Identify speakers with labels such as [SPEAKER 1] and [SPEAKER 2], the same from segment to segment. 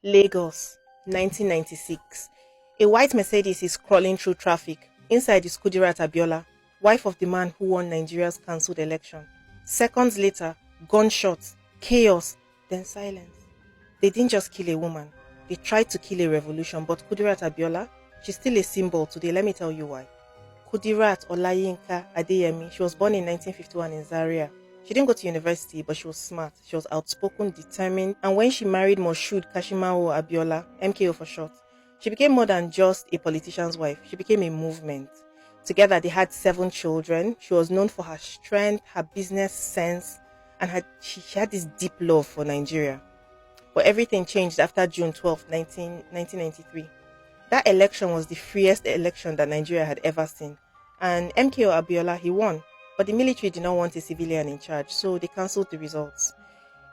[SPEAKER 1] Lagos, 1996. A white Mercedes is crawling through traffic. Inside is Kudirat Abiola, wife of the man who won Nigeria's cancelled election. Seconds later, gunshots, chaos, then silence. They didn't just kill a woman, they tried to kill a revolution, but Kudirat Abiola, she's still a symbol today. Let me tell you why. Kudirat Olayinka Adeyemi, she was born in 1951 in Zaria. She didn't go to university, but she was smart. She was outspoken, determined, and when she married Moshood Kashimawo Abiola, MKO for short, she became more than just a politician's wife. She became a movement. Together, they had 7 children. She was known for her strength, her business sense, and she had this deep love for Nigeria. But everything changed after June 12th, 1993. That election was the freest election that Nigeria had ever seen. And MKO Abiola, he won. But the military did not want a civilian in charge, so they cancelled the results.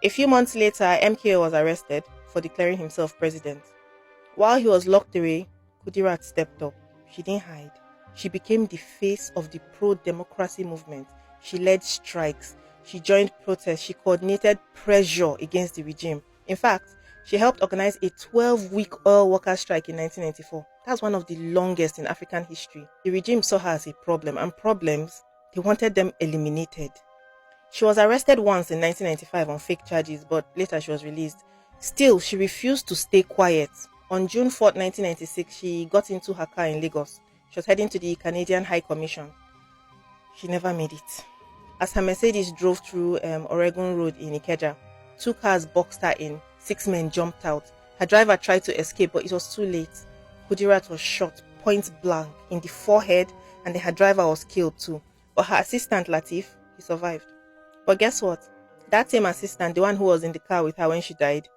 [SPEAKER 1] A few months later, MKO was arrested for declaring himself president. While he was locked away, Kudirat stepped up. She didn't hide. She became the face of the pro-democracy movement. She led strikes. She joined protests. She coordinated pressure against the regime. In fact, she helped organize a 12-week oil workers' strike in 1994. That's one of the longest in African history. The regime saw her as a problem, and problems, they wanted them eliminated. She was arrested once in 1995 on fake charges, but later she was released. Still, she refused to stay quiet. On June 4th, 1996, she got into her car in Lagos. She was heading to the Canadian High Commission. She never made it. As her Mercedes drove through Oregon Road in Ikeja, 2 cars boxed her in. 6 men jumped out. Her driver tried to escape, but it was too late. Kudirat was shot point blank in the forehead, and then her driver was killed too. But her assistant Latif, he survived. But guess what? That same assistant, the one who was in the car with her when she died,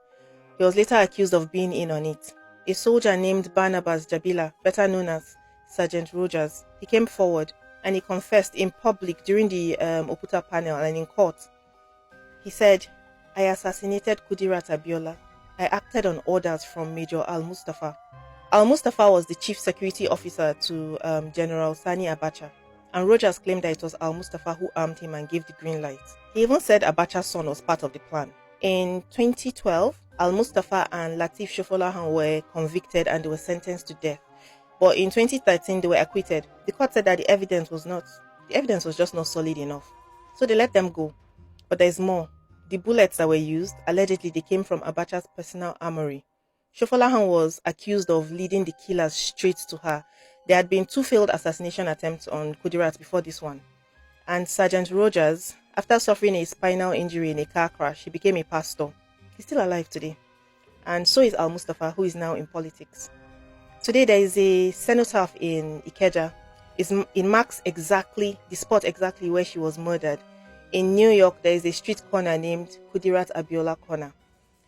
[SPEAKER 1] he was later accused of being in on it. A soldier named Barnabas Jabila, better known as Sergeant Rogers, he came forward and he confessed in public during the Oputa panel and in court. He said, I assassinated Kudirat Abiola. I acted on orders from Major Al Mustafa. Al Mustafa was the chief security officer to General Sani Abacha, and Rogers claimed that it was Al Mustafa who armed him and gave the green light. He even said Abacha's son was part of the plan. In 2012, Al Mustafa and Latif Shofolahan were convicted and they were sentenced to death. But in 2013, they were acquitted. The court said that the evidence was just not solid enough. So they let them go. But there's more. The bullets that were used, allegedly they came from Abacha's personal armory. Shofolahan was accused of leading the killers straight to her. There had been 2 failed assassination attempts on Kudirat before this one. And Sergeant Rogers, after suffering a spinal injury in a car crash, he became a pastor. He's still alive today. And so is Al Mustafa, who is now in politics. Today there is a cenotaph in Ikeja. It marks exactly the spot exactly where she was murdered. In New York, there is a street corner named Kudirat Abiola Corner.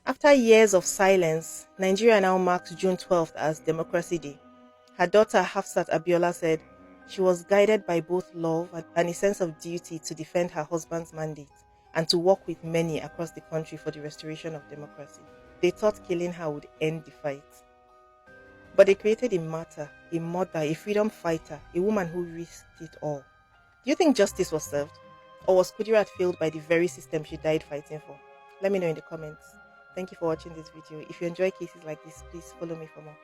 [SPEAKER 1] After years of silence, Nigeria now marks June 12th as Democracy Day. Her daughter Hafsat Abiola said she was guided by both love and a sense of duty to defend her husband's mandate and to work with many across the country for the restoration of democracy. They thought killing her would end the fight. But they created a martyr, a mother, a freedom fighter, a woman who risked it all. Do you think justice was served? Or was Kudirat failed by the very system she died fighting for? Let me know in the comments. Thank you for watching this video. If you enjoy cases like this, please follow me for more.